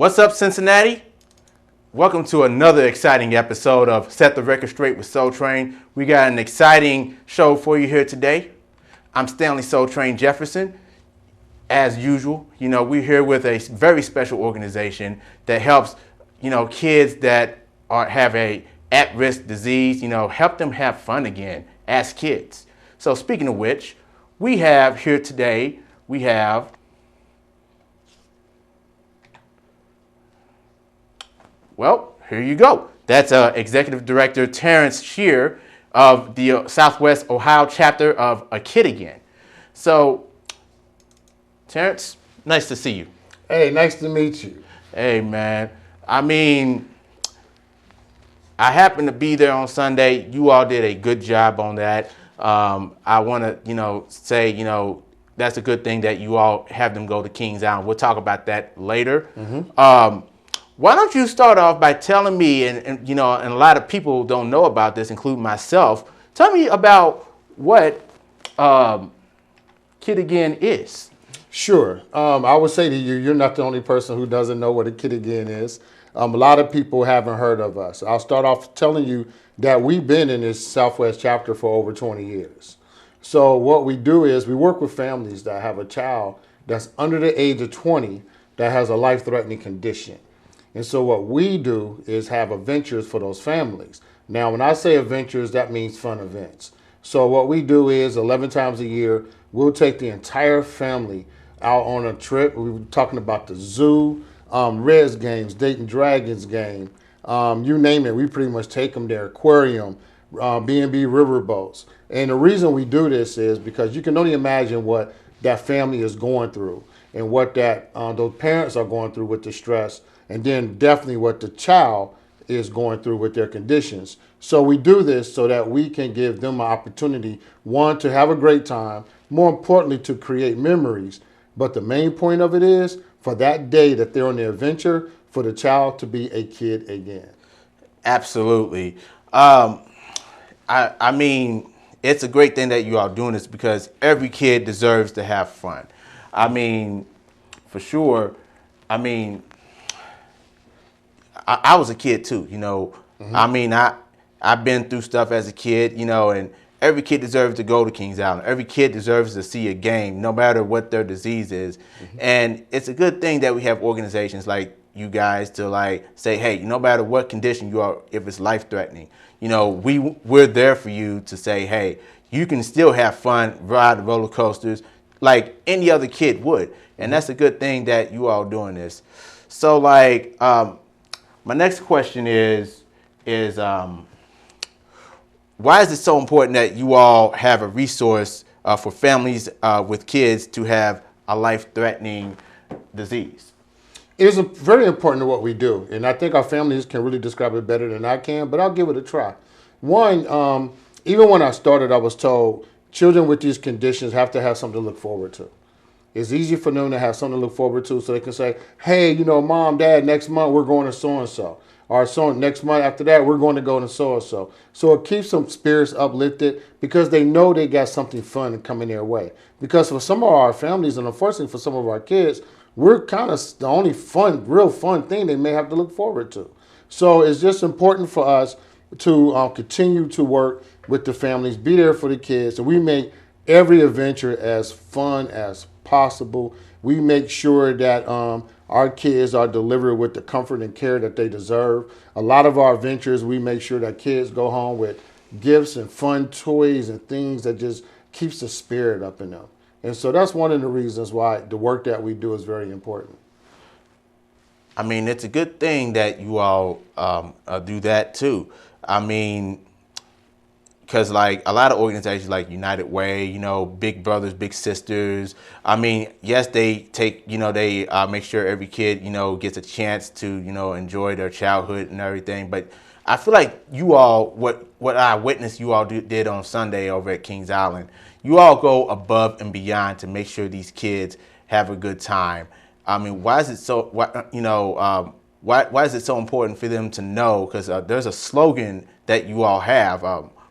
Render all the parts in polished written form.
What's up, Cincinnati? Welcome to another exciting episode of Set the Record Straight with Soul Train. We got an exciting show for you here today. I'm Stanley Soul Train Jefferson. As usual, we're here with a very special organization that helps, kids that have a at-risk disease, help them have fun again as kids. So speaking of which, we have here today, here you go. That's Executive Director Terrence Shear of the Southwest Ohio chapter of A Kid Again. So, Terrence, nice to see you. Hey, nice to meet you. Hey, man. I happened to be there on Sunday. You all did a good job on that. I want to, say, that's a good thing that you all have them go to Kings Island. We'll talk about that later. Mm-hmm. Why don't you start off by telling me, and a lot of people don't know about this, including myself. Tell me about what Kid Again is. Sure. I would say to you, you're not the only person who doesn't know what a Kid Again is. A lot of people haven't heard of us. I'll start off telling you that we've been in this Southwest chapter for over 20 years. So what we do is we work with families that have a child that's under the age of 20 that has a life-threatening condition. And so what we do is have adventures for those families. Now, when I say adventures, that means fun events. So what we do is 11 times a year, we'll take the entire family out on a trip. We were talking about the zoo, Reds games, Dayton Dragons game, you name it. We pretty much take them there, aquarium, B&B riverboats. And the reason we do this is because you can only imagine what that family is going through and what those parents are going through with the stress, and then definitely what the child is going through with their conditions. So we do this so that we can give them an opportunity, one, to have a great time, more importantly, to create memories. But the main point of it is for that day that they're on the adventure, for the child to be a kid again. Absolutely. It's a great thing that you are doing this because every kid deserves to have fun. For sure. I was a kid too, Mm-hmm. I've been through stuff as a kid, and every kid deserves to go to Kings Island. Every kid deserves to see a game, no matter what their disease is. Mm-hmm. And it's a good thing that we have organizations like you guys to say, hey, no matter what condition you are, if it's life-threatening, we're there for you to say, hey, you can still have fun, ride the roller coasters like any other kid would. And that's a good thing that you all doing this. So my next question is why is it so important that you all have a resource for families with kids to have a life-threatening disease? It is very important to what we do, and I think our families can really describe it better than I can, but I'll give it a try. One, even when I started, I was told children with these conditions have to have something to look forward to. It's easy for them to have something to look forward to so they can say, hey, Mom, Dad, next month we're going to so-and-so. Or next month after that, we're going to go to so-and-so. So it keeps some spirits uplifted because they know they got something fun coming their way. Because for some of our families, and unfortunately for some of our kids, we're kind of the only real fun thing they may have to look forward to. So it's just important for us to continue to work with the families, be there for the kids, and we make every adventure as fun as possible. We make sure that our kids are delivered with the comfort and care that they deserve. A lot of our adventures, we make sure that kids go home with gifts and fun toys and things that just keeps the spirit up in them. And so that's one of the reasons why the work that we do is very important. It's a good thing that you all do that too. Because a lot of organizations like United Way, Big Brothers, Big Sisters, yes, they take, they make sure every kid, gets a chance to, enjoy their childhood and everything. But I feel like you all, what I witnessed you all did on Sunday over at Kings Island, you all go above and beyond to make sure these kids have a good time. Why is it so, why is it so important for them to know? Because there's a slogan that you all have.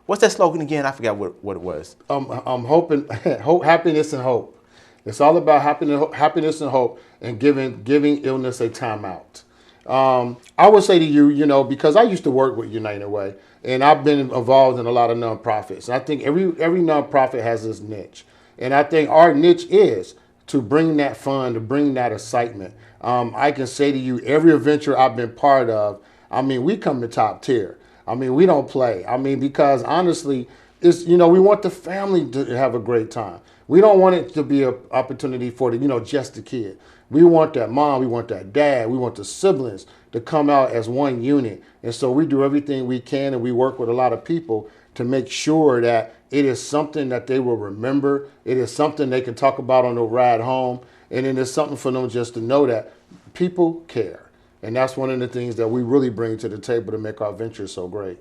What's that slogan again? I forgot what it was. I'm hoping, hope, happiness, and hope. It's all about happiness and hope, and giving illness a timeout. I would say to you, because I used to work with United Way, and I've been involved in a lot of nonprofits. And I think every nonprofit has this niche, and I think our niche is to bring that fun, to bring that excitement. I can say to you, every adventure I've been part of, I mean, we come to top tier. I mean, we don't play. I mean, because honestly, we want the family to have a great time. We don't want it to be an opportunity for just the kid. We want that mom, we want that dad, we want the siblings to come out as one unit. And so we do everything we can, and we work with a lot of people to make sure that it is something that they will remember. It is something they can talk about on the ride home. And it is something for them just to know that people care. And that's one of the things that we really bring to the table to make our venture so great.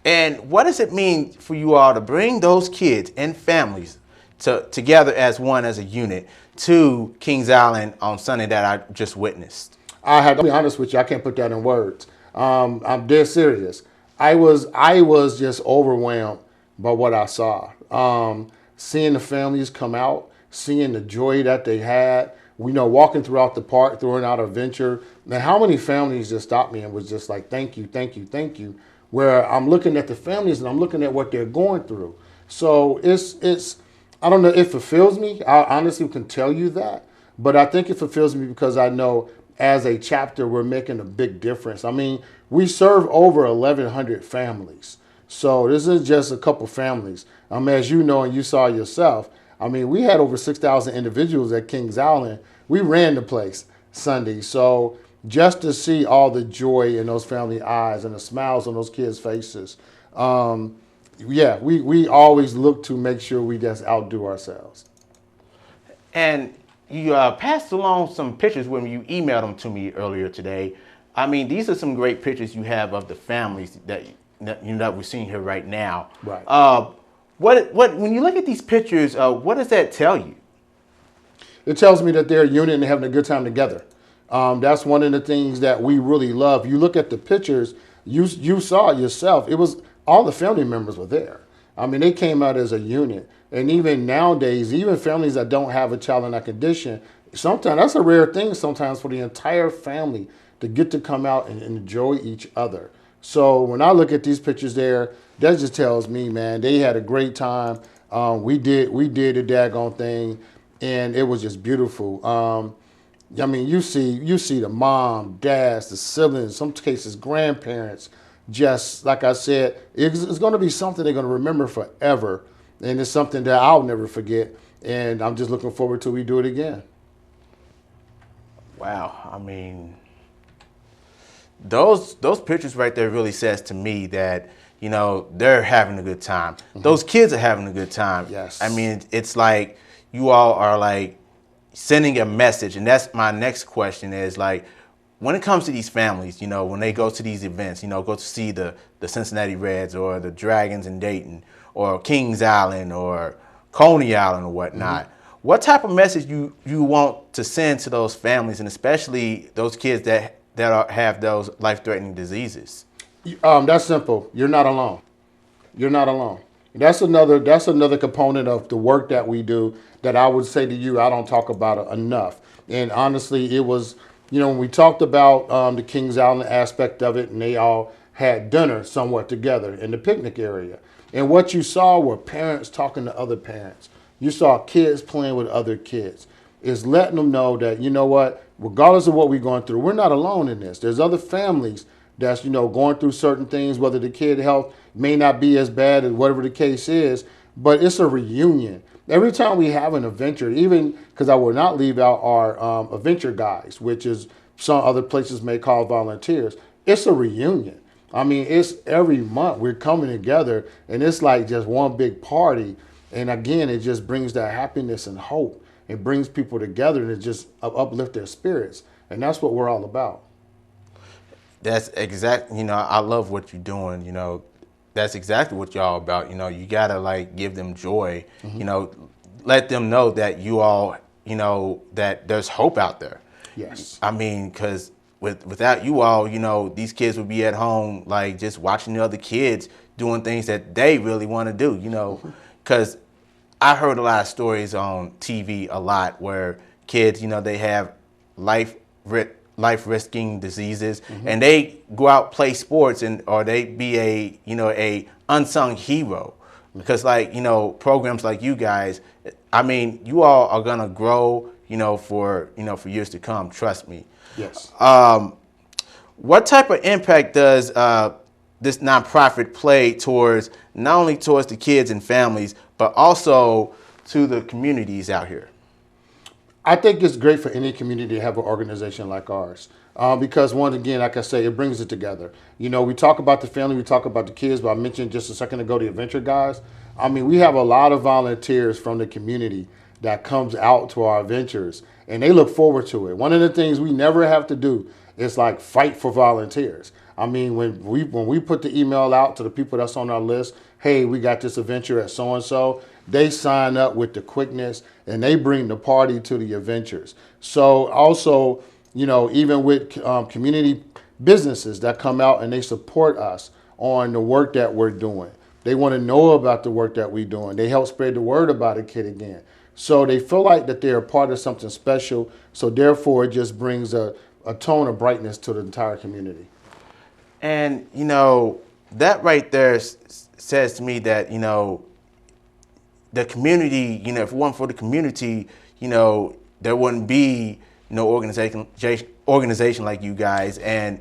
And what does it mean for you all to bring those kids and families together as one, as a unit, to Kings Island on Sunday that I just witnessed? I have to be honest with you, I can't put that in words. I'm dead serious. I was just overwhelmed by what I saw. Seeing the families come out, seeing the joy that they had, walking throughout the park, throwing out a venture. Now, how many families just stopped me and was just like, thank you, thank you, thank you. Where I'm looking at the families and I'm looking at what they're going through. So it's I don't know, it fulfills me. I honestly can tell you that. But I think it fulfills me because I know as a chapter, we're making a big difference. I mean, we serve over 1,100 families. So this is just a couple families. As you know and you saw yourself, I mean, we had over 6,000 individuals at Kings Island. We ran the place Sunday. So just to see all the joy in those family eyes and the smiles on those kids' faces, we always look to make sure we just outdo ourselves. And you passed along some pictures when you emailed them to me earlier today. I mean, these are some great pictures you have of the families that we're seeing here right now. Right. When you look at these pictures, what does that tell you? It tells me that they're a unit and having a good time together. That's one of the things that we really love. You look at the pictures, you saw it yourself. It was all the family members were there. I mean, they came out as a unit. And even nowadays, even families that don't have a child in that condition, sometimes that's a rare thing sometimes for the entire family to get to come out and enjoy each other. So when I look at these pictures there, that just tells me, man, they had a great time. We did the daggone thing, and it was just beautiful. I mean, you see the mom, dads, the siblings, in some cases grandparents. Just like I said, it's going to be something they're going to remember forever, and it's something that I'll never forget. And I'm just looking forward till we do it again. Wow, I mean, those pictures right there really says to me that they're having a good time. Mm-hmm. Those kids are having a good time. Yes. I mean, it's like you all are like sending a message, and that's my next question is like, when it comes to these families, when they go to these events, go to see the Cincinnati Reds or the Dragons in Dayton or Kings Island or Coney Island or whatnot, mm-hmm. What type of message you want to send to those families, and especially those kids that have those life-threatening diseases? That's simple. You're not alone. You're not alone. That's another component of the work that we do that I would say to you I don't talk about it enough. And honestly, it was, when we talked about the Kings Island aspect of it, and they all had dinner somewhat together in the picnic area. And what you saw were parents talking to other parents. You saw kids playing with other kids. It's letting them know that, what, regardless of what we're going through, we're not alone in this. There's other families that's, going through certain things, whether the kid health may not be as bad as whatever the case is, but it's a reunion. Every time we have an adventure, even because I will not leave out our adventure guys, which is some other places may call volunteers, it's a reunion. I mean, it's every month we're coming together, and it's like just one big party. And again, it just brings that happiness and hope. It brings people together, and it just uplift their spirits. And that's what we're all about. That's exactly, I love what you're doing. That's exactly what y'all about. You got to like give them joy, mm-hmm. Let them know that you all, that there's hope out there. Yes. I mean, because without you all, these kids would be at home, like just watching the other kids doing things that they really want to do, because I heard a lot of stories on TV a lot where kids, they have life life risking diseases, and they go out play sports or they be a unsung hero because programs like you guys, I mean, you all are gonna grow for years to come. Trust me. Yes. What type of impact does this nonprofit play towards not only towards the kids and families, but also to the communities out here? I think it's great for any community to have an organization like ours. Because once again, like I say, it brings it together. We talk about the family, we talk about the kids, but I mentioned just a second ago the adventure guys. I mean, we have a lot of volunteers from the community that comes out to our adventures, and they look forward to it. One of the things we never have to do is like fight for volunteers. I mean, when we put the email out to the people that's on our list, hey, we got this adventure at so and so, they sign up with the quickness and they bring the party to the adventures. So also, even with community businesses that come out and they support us on the work that we're doing. They want to know about the work that we're doing. They help spread the word about a kid again. So they feel like that they're a part of something special. So therefore, it just brings a tone of brightness to the entire community. And, that right there says to me that, the community, if it weren't for the community, there wouldn't be no organization like you guys. And,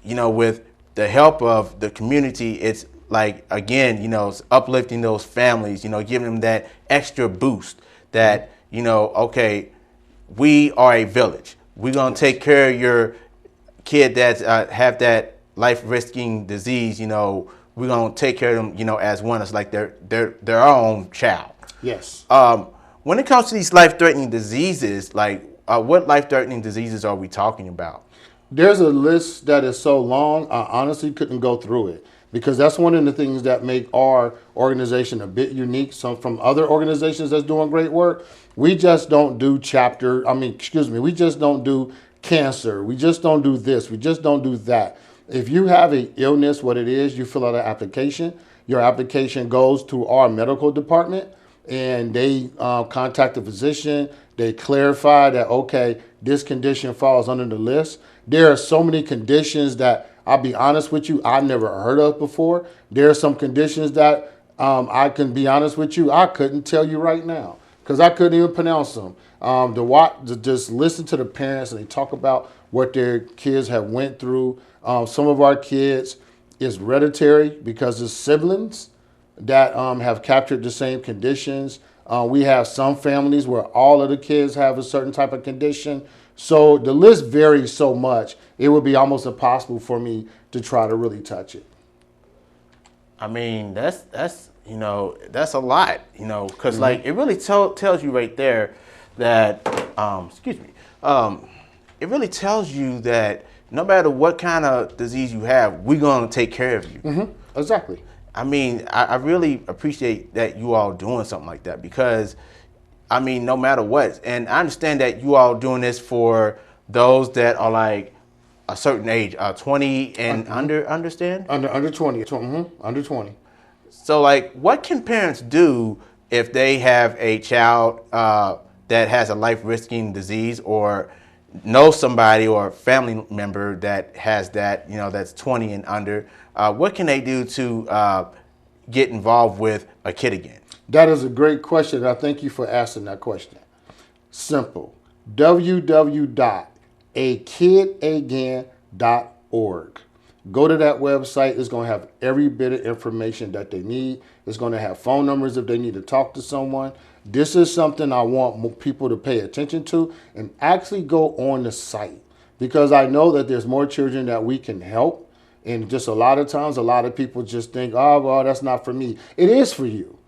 with the help of the community, it's like, again, it's uplifting those families, giving them that extra boost that, okay, we are a village. We're going to take care of your kid that's have that life-risking disease, we're going to take care of them, as one. It's like they're our own child. Yes. When it comes to these life-threatening diseases, like what life-threatening diseases are we talking about? There's a list that is so long, I honestly couldn't go through it because that's one of the things that make our organization a bit unique. So from other organizations that's doing great work, we just don't do we just don't do cancer. We just don't do this. We just don't do that. If you have an illness, what it is, you fill out an application. Your application goes to our medical department and they contact the physician. They clarify that, okay, this condition falls under the list. There are so many conditions that, I'll be honest with you, I've never heard of before. There are some conditions that I can be honest with you, I couldn't tell you right now because I couldn't even pronounce them. To just listen to the parents and they talk about what their kids have went through. Some of our kids is hereditary because of siblings that have captured the same conditions. We have some families where all of the kids have a certain type of condition. So the list varies so much, it would be almost impossible for me to try to really touch it. I mean, that's a lot, because like it really tells you right there that, it really tells you that no matter what kind of disease you have, we're going to take care of you. Mm-hmm. Exactly. I mean, I really appreciate that you all doing something like that because, I mean, no matter what, and I understand that you all doing this for those that are like a certain age, 20 and under, understand? Under 20, under 20. So like, what can parents do if they have a child that has a life-risking disease or know somebody or a family member that has that, that's 20 and under? What can they do to get involved with a kid again? That is a great question. I thank you for asking that question. Simple. www.akidagain.org. Go to that website. It's going to have every bit of information that they need. It's going to have phone numbers if they need to talk to someone. This is something I want people to pay attention to and actually go on the site because I know that there's more children that we can help. And just a lot of times, a lot of people just think, oh, well, that's not for me. It is for you.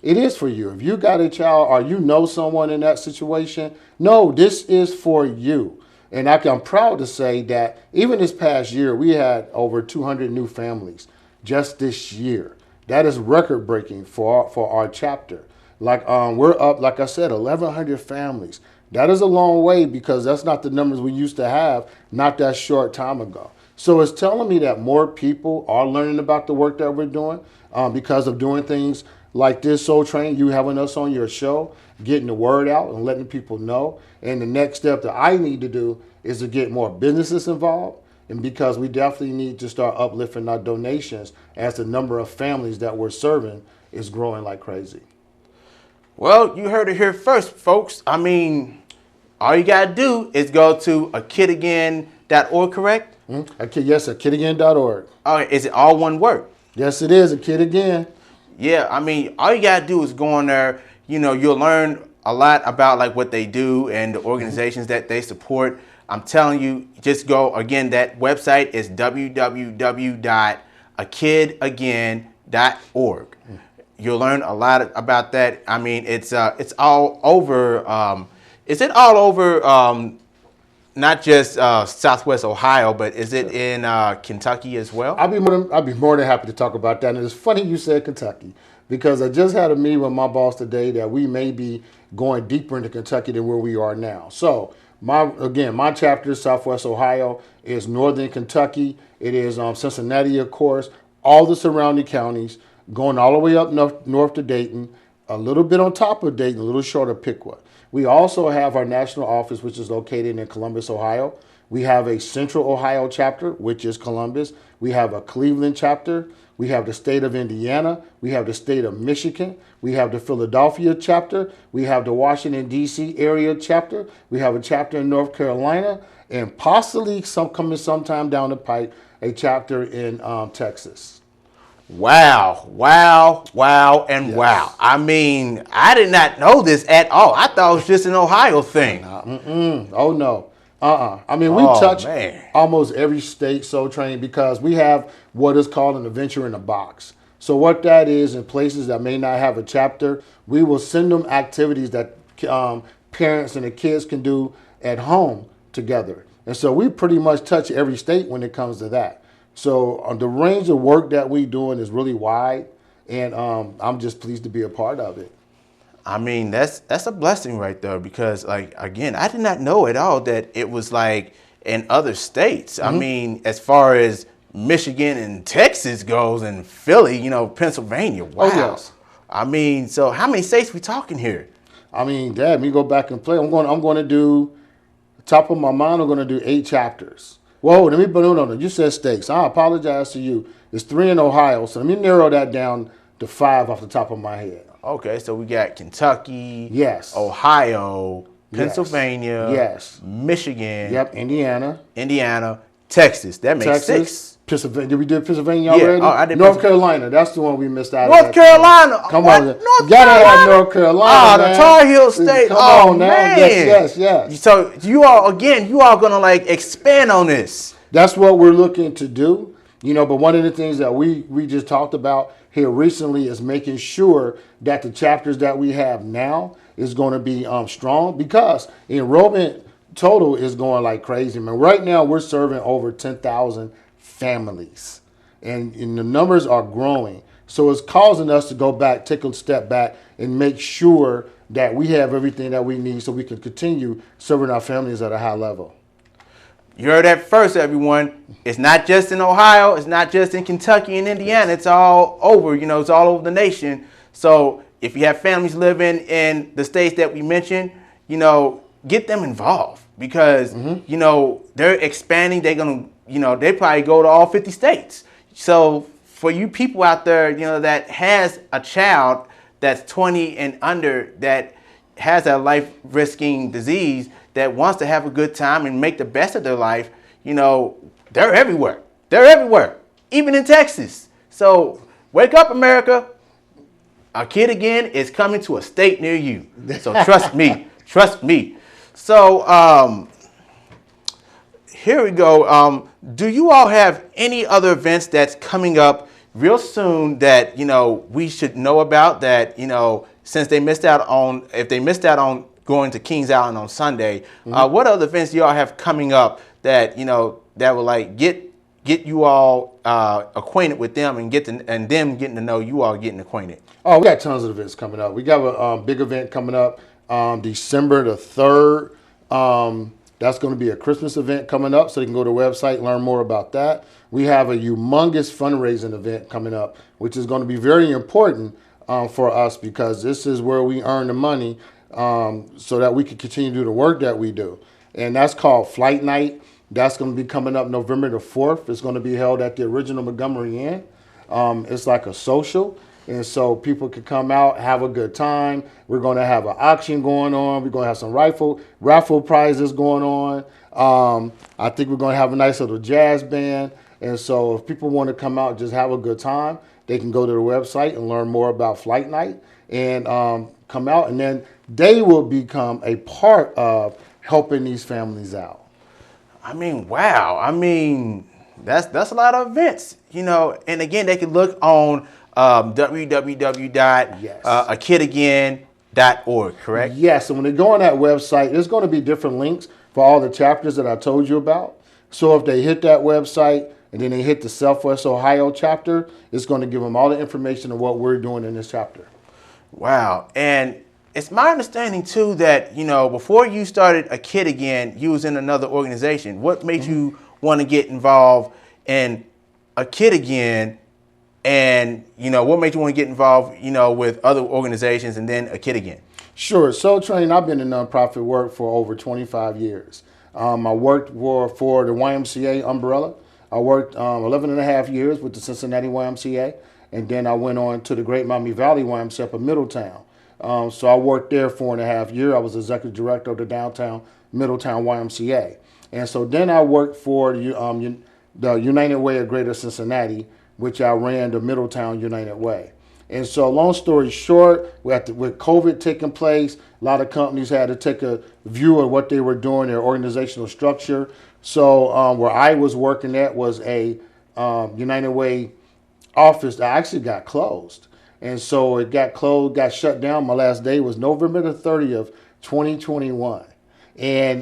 It is for you. If you got a child or you know someone in that situation, no, this is for you. And I'm proud to say that even this past year, we had over 200 new families just this year. That is record breaking for our chapter. Like we're up, like I said, 1,100 families. That is a long way because that's not the numbers we used to have not that short time ago. So it's telling me that more people are learning about the work that we're doing because of doing things like this, Soul Train, you having us on your show, getting the word out and letting people know. And the next step that I need to do is to get more businesses involved. And because we definitely need to start uplifting our donations as the number of families that we're serving is growing like crazy. Well, you heard it here first, folks. I mean, all you got to do is go to akidagain.org, correct? Yes, akidagain.org. All right, is it all one word? Yes, it is, A Kid Again. Yeah, I mean, all you got to do is go on there. You know, you'll learn a lot about like what they do and the organizations that they support. I'm telling you, just go, again, that website is www.akidagain.org. You'll learn a lot about that. I mean, it's all over. Is it all over? Not just Southwest Ohio, but is it in Kentucky as well? I'd be more than happy to talk about that. And it's funny you said Kentucky, because I just had a meeting with my boss today that we may be going deeper into Kentucky than where we are now. So my chapter, Southwest Ohio, is Northern Kentucky. It is Cincinnati, of course, all the surrounding counties, going all the way up north to Dayton, a little bit on top of Dayton, a little short of Piqua. We also have our national office, which is located in Columbus, Ohio. We have a Central Ohio chapter, which is Columbus. We have a Cleveland chapter. We have the state of Indiana. We have the state of Michigan. We have the Philadelphia chapter. We have the Washington, D.C. area chapter. We have a chapter in North Carolina, and possibly coming sometime down the pike, a chapter in Texas. Wow, and Yes. wow. I mean, I did not know this at all. I thought it was just an Ohio thing. Oh, no. I mean, we touch almost every state, Soul Train, because we have what is called an adventure in a box. So what that is, in places that may not have a chapter, we will send them activities that parents and the kids can do at home together. And so we pretty much touch every state when it comes to that. So the range of work that we're doing is really wide, and I'm just pleased to be a part of it. I mean, that's a blessing right there, because, like, again, I did not know at all that it was like in other states. I mean, as far as Michigan and Texas goes, and Philly, Pennsylvania. Wow. Oh, yes. I mean, so how many states we talking here? I mean, Dad, me go back and play. I'm going to do, top of my mind, I'm going to do 8 chapters. Whoa, no. You said states. I apologize to you. It's 3 in Ohio, so let me narrow that down to 5 off the top of my head. Okay, so we got Kentucky, Yes, Ohio, Pennsylvania, yes, Michigan, yep, Indiana, Texas. That makes 6. Pennsylvania. Did we do Pennsylvania already? Oh, I did. North Carolina. That's the one we missed out. North Carolina. Come what? on, North you gotta have North Carolina. The Tar Heel State. Come on, man. Yes. So you all gonna like expand on this. That's what we're looking to do. But one of the things that we just talked about here recently is making sure that the chapters that we have now is going to be strong, because enrollment total is going like crazy. Man, right now we're serving over 10,000 families, and the numbers are growing. So it's causing us to go back, take a step back, and make sure that we have everything that we need so we can continue serving our families at a high level. You heard that first, everyone. It's not just in Ohio. It's not just in Kentucky and Indiana. It's all over. It's all over the nation. So if you have families living in the states that we mentioned, get them involved, because, they're expanding. They're going to, they probably go to all 50 states. So for you people out there, that has a child that's 20 and under that has a life-risking disease, that wants to have a good time and make the best of their life, they're everywhere. They're everywhere, even in Texas. So wake up, America. A Kid Again is coming to a state near you. So trust me. Trust me. So here we go. Do you all have any other events that's coming up real soon that, we should know about, that, since they missed out on, if they missed out on going to Kings Island on Sunday, what other events do y'all have coming up that, that will like get you all acquainted with them, and them getting to know you all getting acquainted? Oh, we got tons of events coming up. We got a big event coming up December the 3rd. That's going to be a Christmas event coming up, so you can go to the website and learn more about that. We have a humongous fundraising event coming up, which is going to be very important for us, because this is where we earn the money, so that we can continue to do the work that we do. And that's called Flight Night. That's going to be coming up November the 4th. It's going to be held at the original Montgomery Inn. It's like a social. And so people can come out, have a good time. We're going to have an auction going on. We're going to have some raffle prizes going on. I think we're going to have a nice little jazz band. And so if people want to come out and just have a good time, they can go to the website and learn more about Flight Night and come out. And then they will become a part of helping these families out. I mean, wow. I mean, that's a lot of events, And again, they can look on www.akidagain.org, correct? Yes, and when they go on that website, there's going to be different links for all the chapters that I told you about. So if they hit that website and then they hit the Southwest Ohio chapter, it's going to give them all the information of what we're doing in this chapter. Wow. And it's my understanding, too, that, before you started A Kid Again, you was in another organization. What made you want to get involved in A Kid Again? And, what made you want to get involved, with other organizations and then A Kid Again? Sure. Soul Train, I've been in nonprofit work for over 25 years. I worked for the YMCA umbrella. I worked 11 and a half years with the Cincinnati YMCA. And then I went on to the Great Miami Valley YMCA up in Middletown. So I worked there 4.5 years. I was executive director of the downtown Middletown YMCA. And so then I worked for the United Way of Greater Cincinnati, which I ran the Middletown United Way. And so long story short, with COVID taking place, a lot of companies had to take a view of what they were doing, their organizational structure. So where I was working at was a United Way office that actually got closed. And so it got closed, got shut down. My last day was November the 30th, 2021. And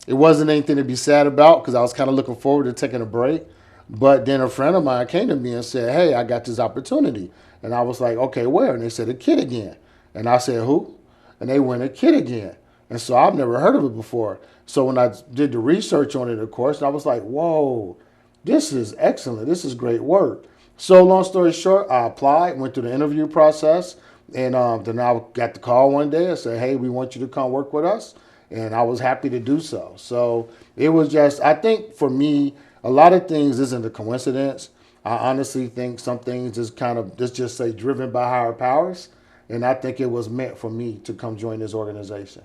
it wasn't anything to be sad about because I was kind of looking forward to taking a break. But then a friend of mine came to me and said, hey, I got this opportunity. And I was like, okay, where? And they said, A Kid Again. And I said, who? And they went, A Kid Again. And so I've never heard of it before. So when I did the research on it, of course, I was like, whoa, this is excellent. This is great work. So long story short, I applied, went through the interview process, and then I got the call one day and said, hey, we want you to come work with us. And I was happy to do so. So it was just, I think for me, a lot of things isn't a coincidence. I honestly think some things is kind of, let's just say, driven by higher powers. And I think it was meant for me to come join this organization.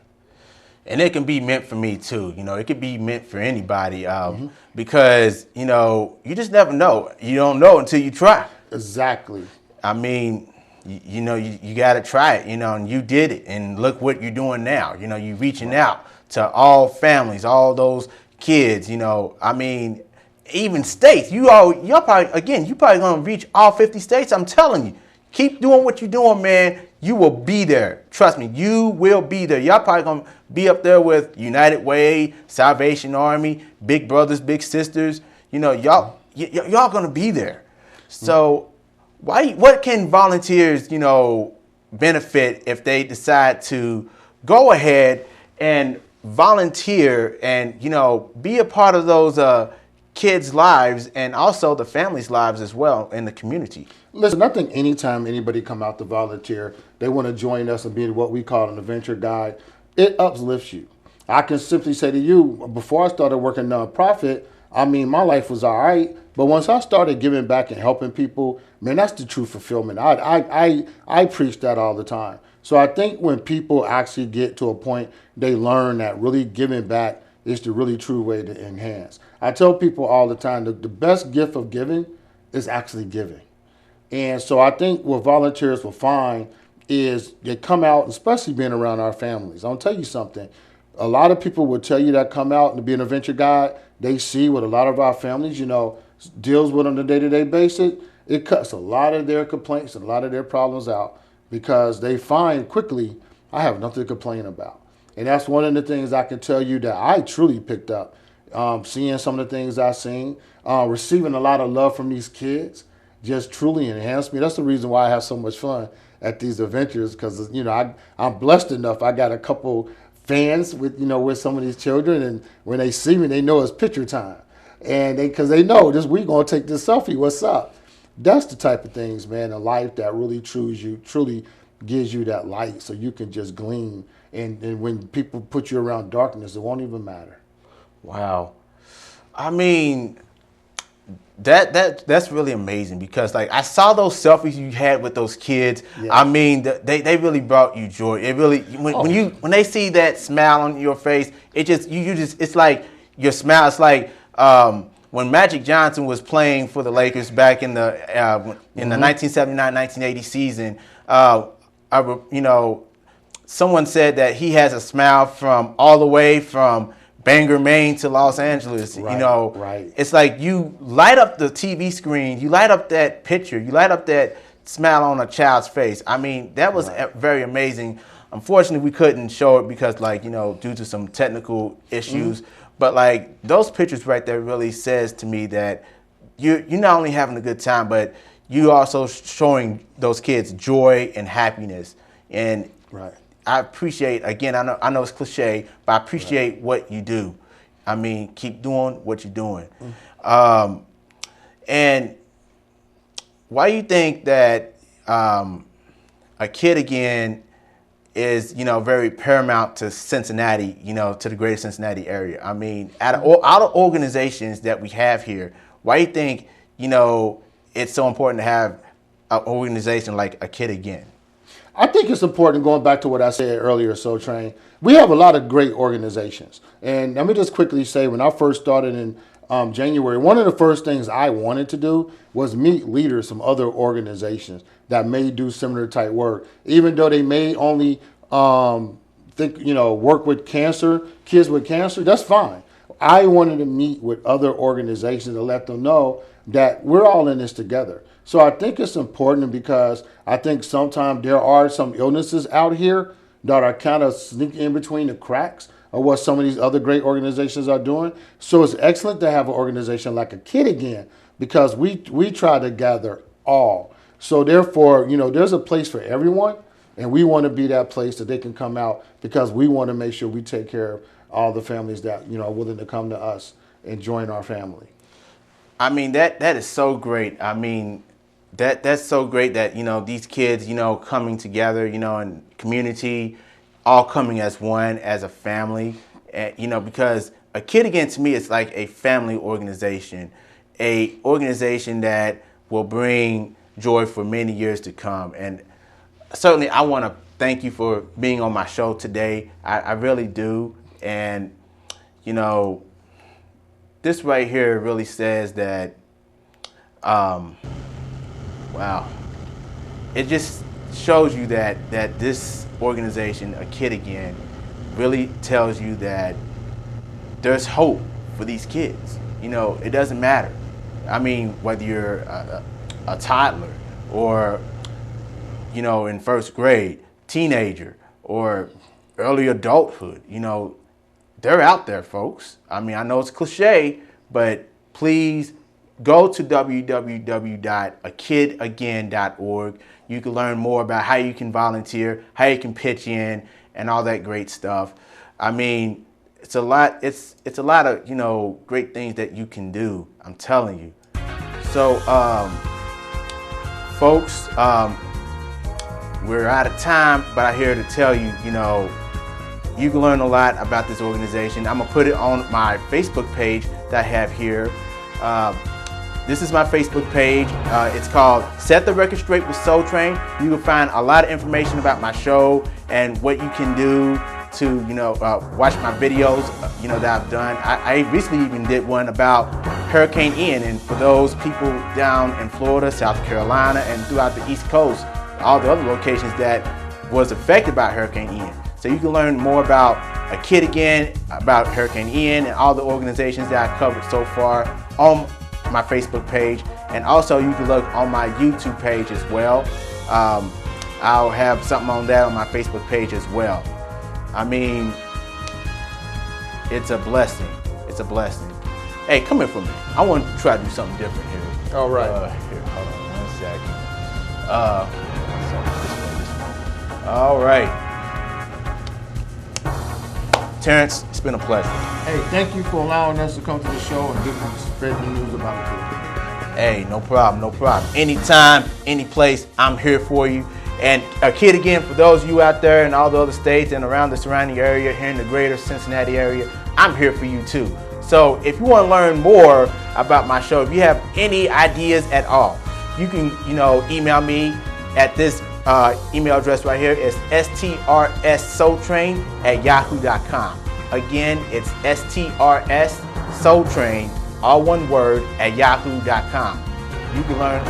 And it can be meant for me, too. It could be meant for anybody because, you just never know. You don't know until you try. Exactly. I mean, you got to try it, and you did it. And look what you're doing now. You're reaching out to all families, all those kids, I mean, even states. You're probably going to reach all 50 states. I'm telling you, keep doing what you're doing, man. You will be there. Trust me, you will be there. Y'all probably going to be up there with United Way, Salvation Army, Big Brothers, Big Sisters. Y'all going to be there. So what can volunteers, benefit if they decide to go ahead and volunteer and, be a part of those kids' lives and also the families' lives as well in the community? Listen, I think anytime anybody come out to volunteer, they want to join us and be what we call an adventure guide, it uplifts you. I can simply say to you, before I started working nonprofit, I mean, my life was all right. But once I started giving back and helping people, man, that's the true fulfillment. I preach that all the time. So I think when people actually get to a point, they learn that really giving back is the really true way to enhance. I tell people all the time that the best gift of giving is actually giving. And so I think what volunteers will find is they come out, especially being around our families. I'll tell you something. A lot of people will tell you that come out and be an adventure guide. They see what a lot of our families, deals with on a day-to-day basis. It cuts a lot of their complaints and a lot of their problems out because they find quickly, I have nothing to complain about. And that's one of the things I can tell you that I truly picked up. Seeing some of the things I've seen, receiving a lot of love from these kids just truly enhanced me. That's the reason why I have so much fun at these adventures because, I'm blessed enough. I got a couple fans with some of these children, and when they see me, they know it's picture time. And because they know this week going to take this selfie, what's up? That's the type of things, man, in life that really truly gives you that light so you can just glean. And when people put you around darkness, it won't even matter. Wow. I mean, that's really amazing because like I saw those selfies you had with those kids. Yeah. I mean, they really brought you joy. It really when they see that smile on your face, it just you just it's like your smile. It's like when Magic Johnson was playing for the Lakers back in the 1979-1980 season. Someone said that he has a smile from all the way from Bangor, Maine to Los Angeles. Right, right. It's like you light up the TV screen, you light up that picture, you light up that smile on a child's face. I mean, that was very amazing. Unfortunately, we couldn't show it because, due to some technical issues. But like those pictures right there really says to me that you're not only having a good time, but you also showing those kids joy and happiness. And Right. I appreciate, again, I know it's cliche, but I appreciate what you do. I mean, keep doing what you're doing. And why do you think that a kid again is, very paramount to Cincinnati, to the greater Cincinnati area? I mean, out of organizations that we have here, why do you think, it's so important to have an organization like A Kid Again? I think it's important, going back to what I said earlier, Soul Train. We have a lot of great organizations. And let me just quickly say, when I first started in January, one of the first things I wanted to do was meet leaders from other organizations that may do similar type work. Even though they may only work with cancer, kids with cancer, that's fine. I wanted to meet with other organizations and let them know that we're all in this together. So I think it's important because I think sometimes there are some illnesses out here that are kind of sneaking in between the cracks of what some of these other great organizations are doing. So it's excellent to have an organization like A Kid Again because we try to gather all. So therefore, there's a place for everyone, and we want to be that place that they can come out because we want to make sure we take care of all the families that are willing to come to us and join our family. I mean, that is so great. I mean, that's so great that, these kids, coming together, in community, all coming as one, as a family, because A Kid Again to me is like a family organization, a organization that will bring joy for many years to come. And certainly I want to thank you for being on my show today. I really do. And, this right here really says that, wow, it just shows you that this organization, A Kid Again, really tells you that there's hope for these kids. It doesn't matter. I mean, whether you're a toddler or, in first grade, teenager, or early adulthood, they're out there, folks. I mean, I know it's cliche, but please go to www.akidagain.org. You can learn more about how you can volunteer, how you can pitch in, and all that great stuff. I mean, it's a lot. It's a lot of great things that you can do. I'm telling you. So, folks, we're out of time, but I'm here to tell you, you can learn a lot about this organization. I'm gonna put it on my Facebook page that I have here. This is my Facebook page. It's called Set the Record Straight with Soul Train. You can find a lot of information about my show and what you can do to, watch my videos, that I've done. I recently even did one about Hurricane Ian, and for those people down in Florida, South Carolina, and throughout the East Coast, all the other locations that was affected by Hurricane Ian. So you can learn more about A Kid Again, about Hurricane Ian, and all the organizations that I covered so far on my Facebook page. And also you can look on my YouTube page as well. I'll have something on that on my Facebook page as well. I mean, it's a blessing. It's a blessing. Hey, come here for a minute. I want to try to do something different here. All right. Here, hold on 1 second. This way. All right. Terrence, it's been a pleasure. Hey, thank you for allowing us to come to the show and spread the news about it. Hey, no problem, no problem. Anytime, any place, I'm here for you. And a kid, again, for those of you out there in all the other states and around the surrounding area, here in the greater Cincinnati area, I'm here for you too. So if you want to learn more about my show, if you have any ideas at all, you can, email me at this email address right here. It's strsoultrain@yahoo.com. Again, it's strsoultrain, all one word, @yahoo.com. You can learn,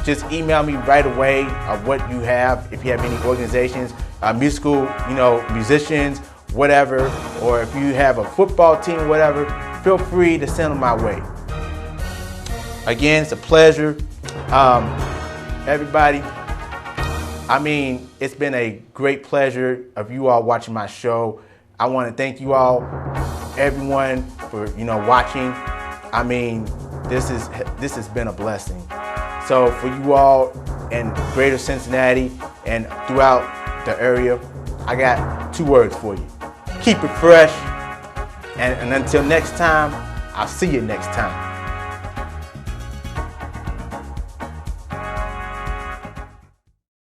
just email me right away of what you have. If you have any organizations, musical, musicians, whatever, or if you have a football team, whatever, feel free to send them my way. Again, it's a pleasure. Everybody, it's been a great pleasure of you all watching my show. I want to thank you all, everyone, for watching. This has been a blessing. So for you all in greater Cincinnati and throughout the area, I got 2 words for you. Keep it fresh, and until next time, I'll see you next time.